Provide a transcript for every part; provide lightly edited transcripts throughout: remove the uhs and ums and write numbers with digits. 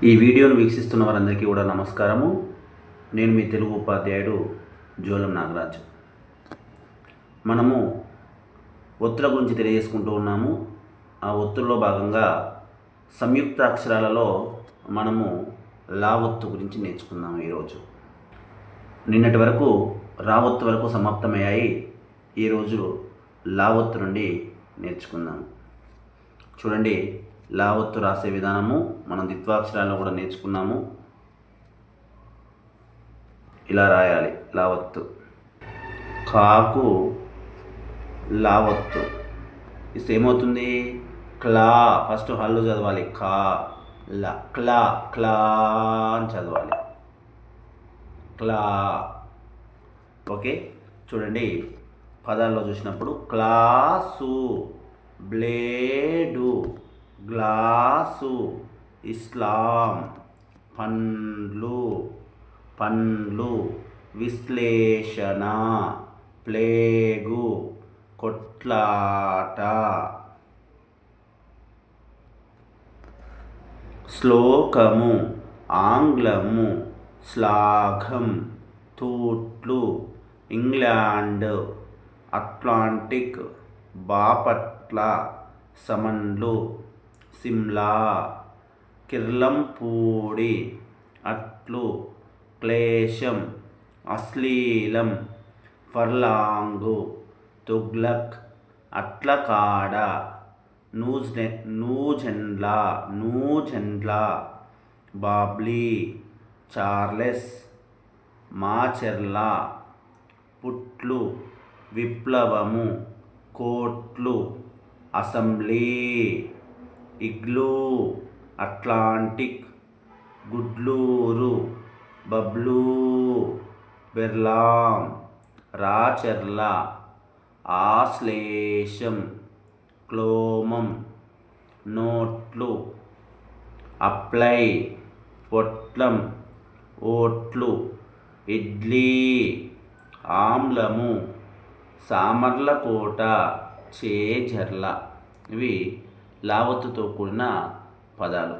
ఈ వీడియోను వీక్షిస్తున్న వారందరికీ కూడా నమస్కారము. నేను మీ తెలుగు ఉపాధ్యాయుడు జోలం నాగరాజు. మనము ఒత్తుల గురించి తెలియజేసుకుంటూ ఉన్నాము. ఆ ఒత్తుల్లో భాగంగా సంయుక్త అక్షరాలలో మనము లా ఒత్తు గురించి నేర్చుకుందాము. ఈరోజు నిన్నటి వరకు రా ఒత్తు వరకు సమాప్తమయ్యాయి. ఈరోజు లా ఒత్తు నుండి నేర్చుకుందాము. చూడండి, లా ఒత్తు రాసే విధానము మనం ద్విత్వాక్షరాల్లో కూడా నేర్చుకున్నాము. ఇలా రాయాలి లా ఒత్తు. కాకు లా ఒత్తు ఇస్తే ఏమవుతుంది? క్లా. ఫస్ట్ హల్లు చదవాలి. కా లా క్లా క్లా అని చదవాలి. క్లా. ఓకే, చూడండి పదాల్లో చూసినప్పుడు క్లాసు, బ్లేడు, గ్లాసు, ఇస్లాం, పండ్లు, పండ్లు, విశ్లేషణ, ప్లేగు, కొట్లాట, శ్లోకము, ఆంగ్లము, శ్లాఘం, తూట్లు, ఇంగ్లాండ్, అట్లాంటిక్, బాపట్ల, సమన్లు, సిమ్లా, కిర్లంపూడి, అట్లు, క్లేశం, అశ్లీలం, ఫర్లాంగు, తుగ్లక్, అట్లకాడ, నూజెండ్ల, బాబ్లీ, చార్లెస్, మాచెర్ల, పుట్లు, విప్లవము, కోట్లు, assembly, igloo, Atlantic, Gudluru, Bablu, బెర్లాం, రాచెర్ల, ఆశ్లేషం, క్లోమం, నోట్లు, అప్లై, పొట్లం, ఓట్లు, ఇడ్లీ, ఆమ్లము, సామర్లకోట, చేజర్ల. ఇవి లావత్తుతో కూడిన పదాలు.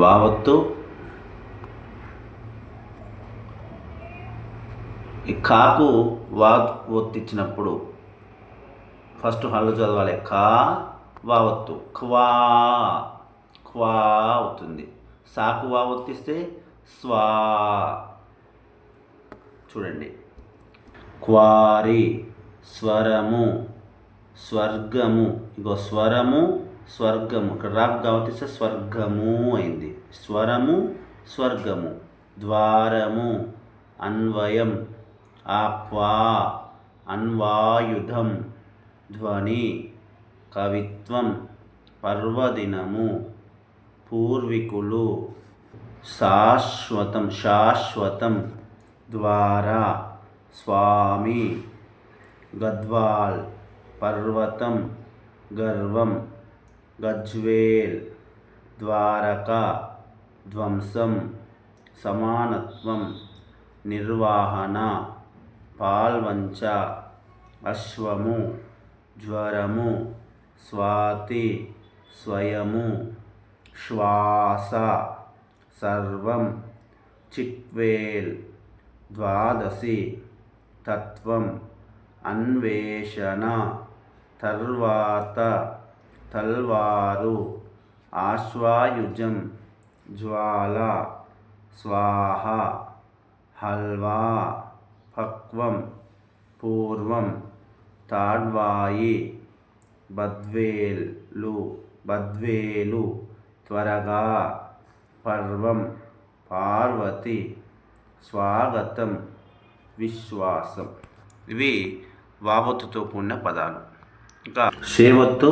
వావత్తు, ఈ కాకు వా ఒత్తిచ్చినప్పుడు ఫస్ట్ హల్లు చదవాలి. కా వావత్తు, క్వా క్వా అవుతుంది. సాకు వా ఒత్తిస్తే స్వా. చూడండి, క్వారి, స్వరము, స్వర్గము. ఇగో స్వరము, స్వర్గము. ఇక్కడ రాకు కావతిస్తే స్వర్గము అయింది. స్వరము, స్వర్గము. ద్వారము, అన్వయం, ఆక్వా, అన్వాయుధం, ధ్వని, కవిత్వం, పర్వదినము, పూర్వీకులు, శాశ్వతం, శాశ్వతం, ద్వారా, స్వామి, గద్వాల్, పర్వతం, గర్వం, గజ్వేల్, ద్వారక, ధ్వంసం, సమానత్వం, నిర్వహణ, పాల్వంచ, అశ్వము, జ్వరము, స్వాతి, స్వయము, శ్వాస, సర్వం, చిట్వేల్, ద్వాదశి, తత్వం, అన్వేషణ, తర్వాత, తల్వారు, ఆశ్వాయుజం, జ్వాల, స్వాహ, హల్వా, పక్వం, పూర్వం, తాడ్వాయి, బద్వేలు, త్వరగా, పర్వం, పార్వతి, స్వాగతం, విశ్వాసం. ఇవి వావత్తుతో కూడిన పదాలు. ఇంకా షేవత్తు,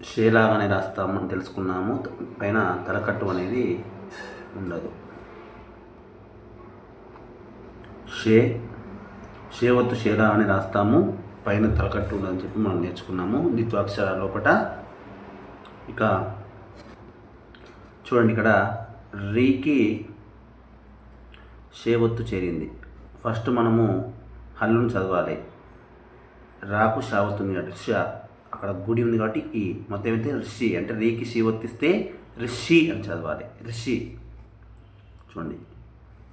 షేలాగానే రాస్తామని తెలుసుకున్నాము. పైన తలకట్టు అనేది ఉండదు. షేవత్తు షేలా అని రాస్తాము, పైన తలకట్టు ఉండదని చెప్పి మనం నేర్చుకున్నాము ద్విత్వాక్షరాల లోపల. ఇక చూడండి, ఇక్కడ రీకి షేవత్తు చేరింది. ఫస్ట్ మనము హల్లును చదవాలి. రాకు షావుతుంది కాబట్టి అక్కడ గుడి ఉంది కాబట్టి ఈ మొత్తం అయితే ఋషి అంటే రీకి షి ఒత్తిస్తే ఋషి అని చదవాలి. ఋషి. చూడండి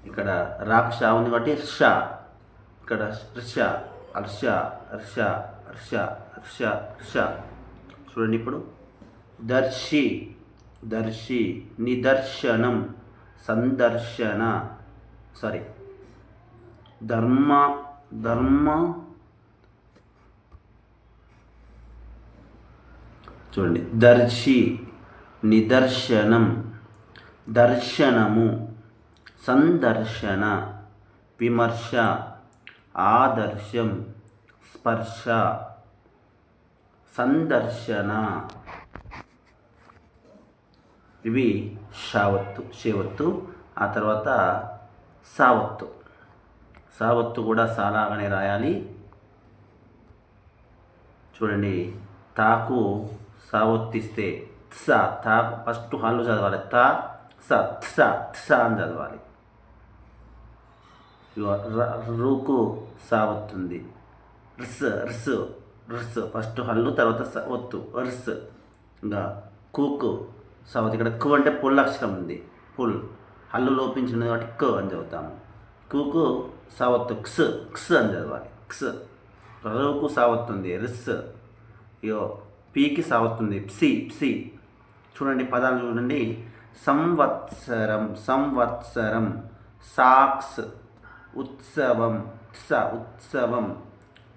ఇక్కడ రాకు షా ఉంది కాబట్టి ర్ష, ఇక్కడ ర్ష ర్ష ర్ష ర్ష ర్ష ర్ష. చూడండి ఇప్పుడు దర్శి దర్శి, నిదర్శనం, సందర్శన, సారీ ధర్మ ధర్మ. చూడండి దర్శి, నిదర్శనం, దర్శనము, సందర్శన, విమర్శ, ఆదర్శం, స్పర్శ, సందర్శన. ఇవి షావత్తు షేవత్తు. ఆ తర్వాత సావత్తు. సావత్తు కూడా సాలాగానే రాయాలి. చూడండి తాకు సావత్తిస్తే త్స, తా ఫస్ట్ హల్లు చదవాలి. తా స త్స త్స అని చదవాలి. రూకు సావత్తుంది. ర్స్ ర్స్ ర్స్ ఫస్ట్ హల్లు తర్వాత ఒత్తు ర్స్. ఇంకా కూకు సావత్. ఇక్కడ కు అంటే పుల్ అక్షరం ఉంది. పుల్ హల్లు లోపించినది కాబట్టి క అని చదువుతాము. కూకు సావత్తు క్స్ క్స్ అని చదవాలి. క్స్. రూకు సావత్తుంది రిస్. ఇయో పీకి సావత్తుంది ప్సి ప్సి. చూడండి పదాలు చూడండి. సంవత్సరం సంవత్సరం, సాక్స్ ఉత్సవం ఉత్స ఉత్సవం,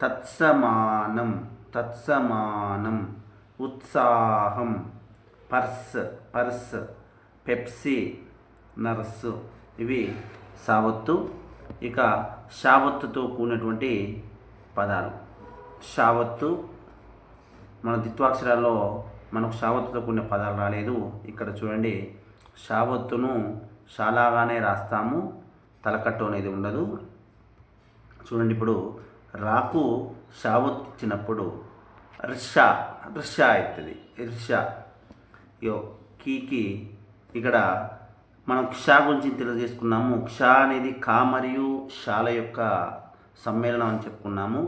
తత్సమానం తత్సమానం, ఉత్సాహం పర్స్ పర్స్, పెప్సీ నర్సు. ఇవి సావత్తు. ఇక షావత్తుతో కూడినటువంటి పదాలు. షావత్తు మన ద్విత్వాక్షరాల్లో మనకు షావత్తుతో కూడిన పదాలు రాలేదు. ఇక్కడ చూడండి షావత్తును షాలాగానే రాస్తాము, తలకట్టు అనేది ఉండదు. చూడండి ఇప్పుడు రాకు షావత్తు ఇచ్చినప్పుడు ర్ష ర్ష అవుతుంది. ర్ష. యో కీకి ఇక్కడ మనం క్ష గురించి తెలియజేసుకున్నాము. క్ష అనేది కా మరియు షాల యొక్క సమ్మేళనం అని చెప్పుకున్నాము.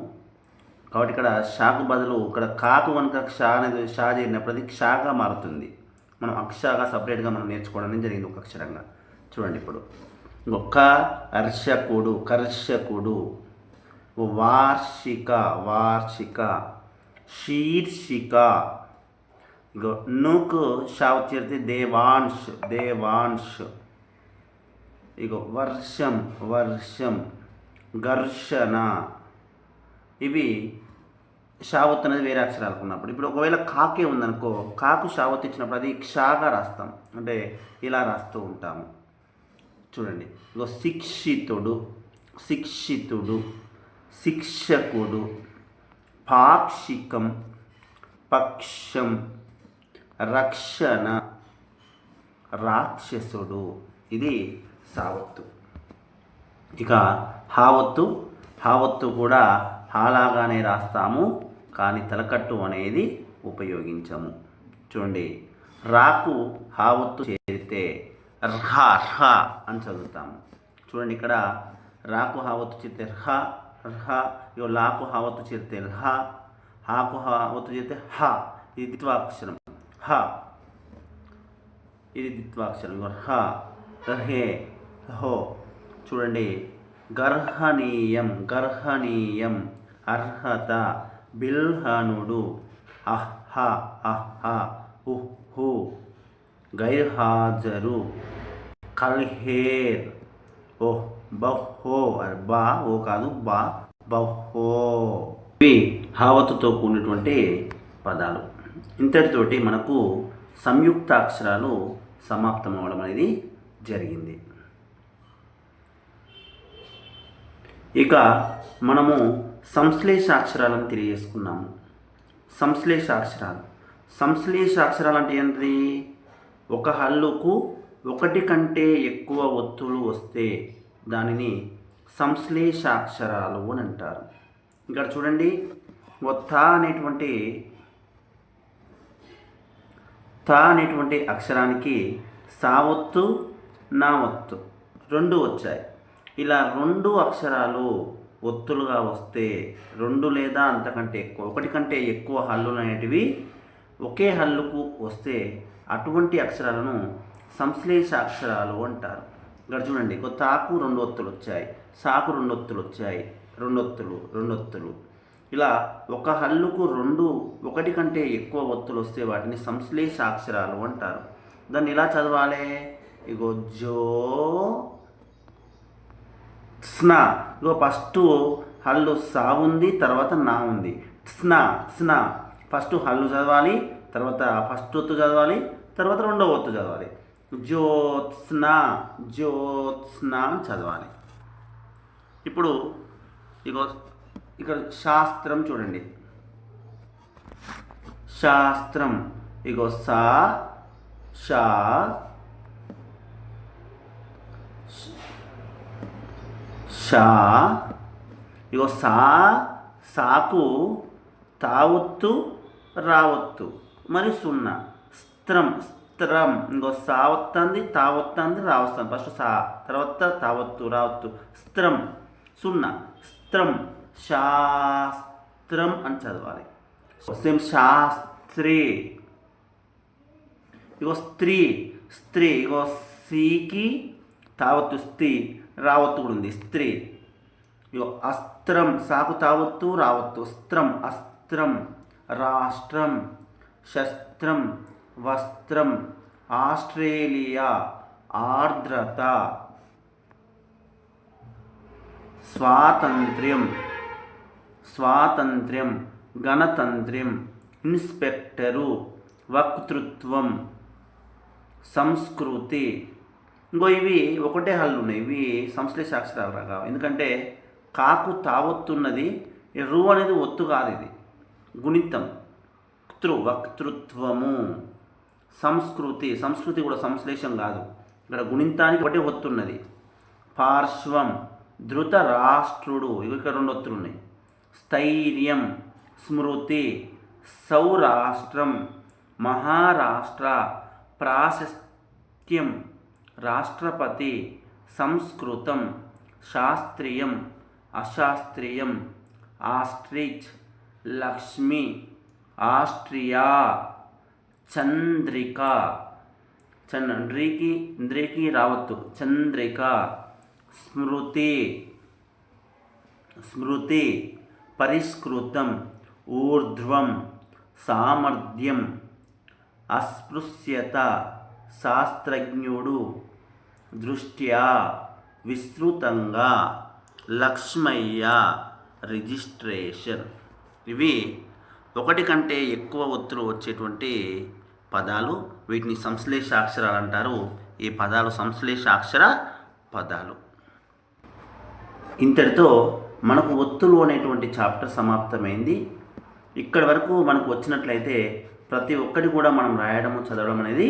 కాబట్టి ఇక్కడ షాకు బదులు ఇక్కడ కాకు కనుక క్ష అనేది షా చేరినప్పుడు అది క్షాగా మారుతుంది. మనం అక్షగా సపరేట్గా మనం నేర్చుకోవడం జరిగింది ఒక అక్షరంగా. చూడండి ఇప్పుడు ఒక్క అర్షకుడు కర్షకుడు, వార్షిక వార్షిక, శీర్షిక. ఇగో నుకు షావు చేరితే దేవాంశ్ దేవాంశ్. ఇగో వర్షం వర్షం, ఘర్షణ. ఇవి షావత్ అనేది వేరే అక్షరాలు ఉన్నప్పుడు. ఇప్పుడు ఒకవేళ కాకే ఉందనుకో, కాకు షావత్ ఇచ్చినప్పుడు అది క్షాగా రాస్తాం, అంటే ఇలా రాస్తూ ఉంటాము. చూడండి ఇగో శిక్షితుడు శిక్షితుడు, శిక్షకుడు, పాక్షికం పక్షం, రక్షణ, రాక్షసుడు. ఇది సావత్తు. ఇక హావత్తు. హావత్తు కూడా హాలాగానే రాస్తాము, కానీ తలకట్టు అనేది ఉపయోగించము. చూడండి రాకు హావత్తు చేరితే ర్హ ర్హ అని చదువుతాము. చూడండి ఇక్కడ రాకు హావత్తు చేరితే ర్హ ర్హ. ఇగో లాకు హావత్తు చేరితే ర్హ, హాకు హావత్తు చేరితే హ. ఇది ద్విత్వాక్షరం హ. ఇది ద్విత్వాక్షరం. ఇగో హ రహే హో. చూడండి గర్హనీయం గర్హనీయం, అర్హత, బిల్హనుడు, అహ్హ అహ్హ, ఉహ్హు, గైర్హాజరు, కల్హేర్, ఓహ్ బహో. బా ఓ కాదు బా బహో. ఇవి హావత్తుతో కూడినటువంటి పదాలు. ఇంతటితోటి మనకు సంయుక్త అక్షరాలు సమాప్తం అవ్వడం అనేది జరిగింది. ఇక మనము సంశ్లేషాక్షరాలను తెలియజేసుకున్నాము. సంశ్లేషాక్షరాలు. సంశ్లేషాక్షరాలు అంటే ఏంటి? ఒక హల్లుకు ఒకటి కంటే ఎక్కువ ఒత్తులు వస్తే దానిని సంశ్లేషాక్షరాలు అని అంటారు. ఇక్కడ చూడండి తా అనేటువంటి అక్షరానికి సావత్తు నా ఒత్తు రెండు వచ్చాయి. ఇలా రెండు అక్షరాలు ఒత్తులుగా వస్తే 2 లేదా అంతకంటే ఎక్కువ, 1 కంటే ఎక్కువ హల్లులు అనేటివి ఒకే హల్లుకు వస్తే అటువంటి అక్షరాలను సంశ్లేషాక్షరాలు అంటారు. ఇక్కడ చూడండి, తాకు 2 ఒత్తులు వచ్చాయి, సాకు 2 ఒత్తులు వచ్చాయి, 2 ఒత్తులు. ఇలా ఒక హల్లుకు 1 కంటే ఎక్కువ ఒత్తులు వస్తే వాటిని సంశ్లేషాక్షరాలు అంటారు. దాన్ని ఇలా చదవాలి, ఇగో జో స్నా. ఇగో ఫస్ట్ హల్లు సా ఉంది, తర్వాత నా ఉంది. స్నా ఫస్ట్ హల్లు చదవాలి, తర్వాత ఫస్ట్ ఒత్తు చదవాలి, తర్వాత రెండవ ఒత్తు చదవాలి. జ్యోత్స్నా చదవాలి. ఇప్పుడు ఇగో ఇక్కడ శాస్త్రం చూడండి, శాస్త్రం ఇగో సా షా షా. ఇగో సాకు తావొత్తు రావొత్తు మరి 0. స్త్రం ఇంకో సా వస్తుంది, తా వస్తుంది, రా వస్తుంది. ఫస్ట్ సా, తర్వాత తావొత్తు రావొత్తు. స్త్రం 0. స్త్రం శాస్త్రం అని చదవాలి. సేమ్ శాస్త్రి. ఇగో స్త్రీ ఇగో సీకి తావొత్తు స్త్రీ, రావొత్తు కూడా ఉంది, స్త్రీ. ఇగో అస్త్రం సాకు తావొత్తు రావొత్తు. అస్త్రం రాష్ట్రం, శస్త్రం వస్త్రం, ఆస్ట్రేలియా ఆర్ద్రత, స్వాతంత్ర్యం గణతంత్ర్యం, ఇన్స్పెక్టరు వక్తృత్వం, సంస్కృతి. ఇంకో ఇవి ఒకటే హల్లు ఉన్నాయి, ఇవి సంశ్లేషాక్షరాలు రాగా. ఎందుకంటే కాకు తావొత్తున్నది, రు అనేది ఒత్తు కాదు, ఇది గుణితం. వక్తృత్వము. సంస్కృతి కూడా సంశ్లేషం కాదు, ఇక్కడ గుణింతానికి ఒకటే ఒత్తున్నది. పార్శ్వం ధృతరాష్ట్రుడు, ఇక్కడ 2 ఒత్తులు ఉన్నాయి. స్థైర్యం స్మృతి, సౌరాష్ట్రం మహారాష్ట్ర, ప్రాశస్త్యం రాష్ట్రపతి, సంస్కృతం, శాస్త్రీయం అశాస్త్రీయం, ఆస్ట్రిచ్ లక్ష్మి, ఆస్ట్రియా, చంద్రిక చంద్రికి రావత్తు, చంద్రిక, స్మృతి పరిష్కృతం, ఊర్ధ్వం, సామర్థ్యం, అస్పృశ్యత, శాస్త్రజ్ఞుడు, దృష్ట్యా, విస్తృతంగా, లక్ష్మయ్య, రిజిస్ట్రేషన్. ఇవి 1 కంటే ఎక్కువ ఒత్తులు వచ్చేటువంటి పదాలు, వీటిని సంశ్లేషాక్షరాలు అంటారు. ఈ పదాలు సంశ్లేషాక్షర పదాలు. ఇంతటితో మనకు ఒత్తులు అనేటువంటి చాప్టర్ సమాప్తమైంది. ఇక్కడి వరకు మనకు వచ్చినట్లయితే ప్రతి ఒక్కటి కూడా మనం రాయడము చదవడం అనేది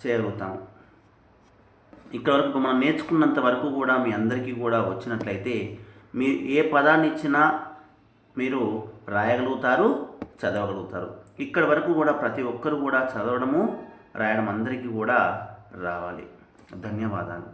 చేయగలుగుతాము. ఇక్కడ వరకు మనం నేర్చుకున్నంత వరకు కూడా మీ అందరికీ కూడా వచ్చినట్లయితే మీరు ఏ పదాన్ని ఇచ్చినా మీరు రాయగలుగుతారు, చదవగలుగుతారు. ఇక్కడ వరకు కూడా ప్రతి ఒక్కరు కూడా చదవడము రాయడం అందరికీ కూడా రావాలి. ధన్యవాదాలు.